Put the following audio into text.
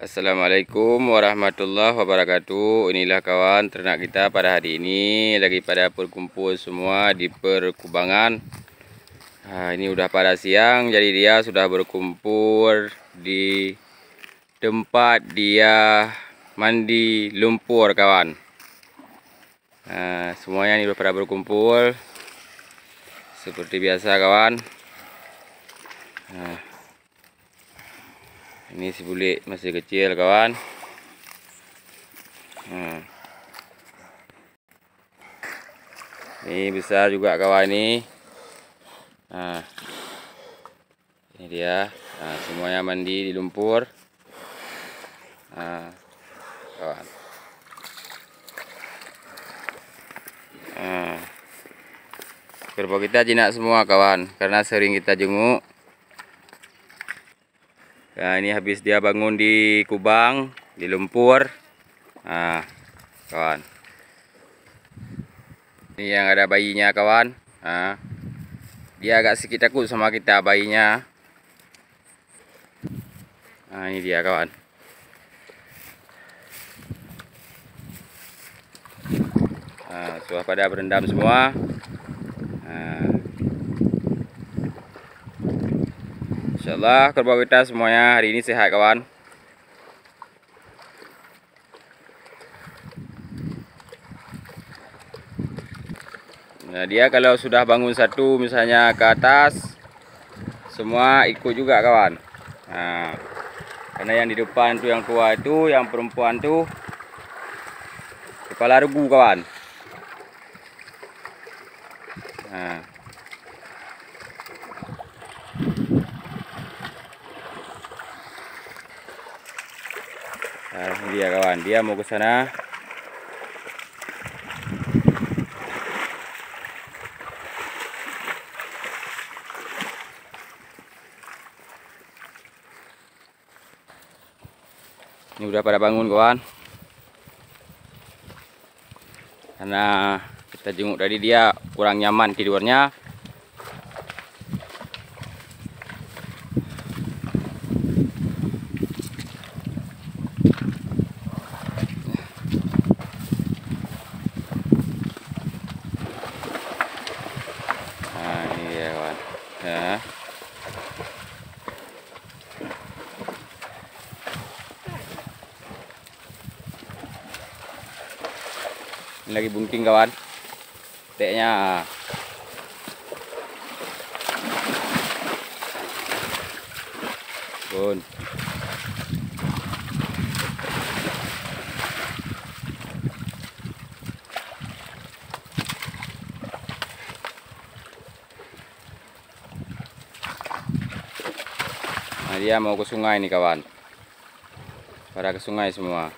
Assalamualaikum warahmatullahi wabarakatuh. Inilah kawan ternak kita pada hari ini, lagi pada berkumpul semua di perkubangan. Ini udah pada siang, jadi dia sudah berkumpul di tempat dia mandi lumpur kawan. Semuanya ini udah pada berkumpul seperti biasa kawan. Ini si bulik masih kecil kawan. Ini besar juga kawan ini. Ini dia. Semuanya mandi di lumpur. Kawan. Kerbau kita jinak semua kawan, karena sering kita jenguk. Nah, ini habis dia bangun di kubang, di lumpur. Kawan. Ini yang ada bayinya kawan. Dia agak sedikit takut sama kita bayinya. Ini dia kawan. Sudah pada berendam semua. Insyaallah kerbau kita semuanya hari ini sehat kawan. Nah, dia kalau sudah bangun satu misalnya ke atas, semua ikut juga kawan. Karena yang di depan tuh yang tua itu, yang perempuan tuh kepala regu kawan. Ini dia kawan, dia mau ke sana. Ini udah pada bangun kawan. Karena kita jenguk tadi dia kurang nyaman tidurnya. Ini dia kawan. Ini lagi bunting kawan. Teknya. Bun. Dia mau ke sungai nih kawan. Pada ke sungai semua.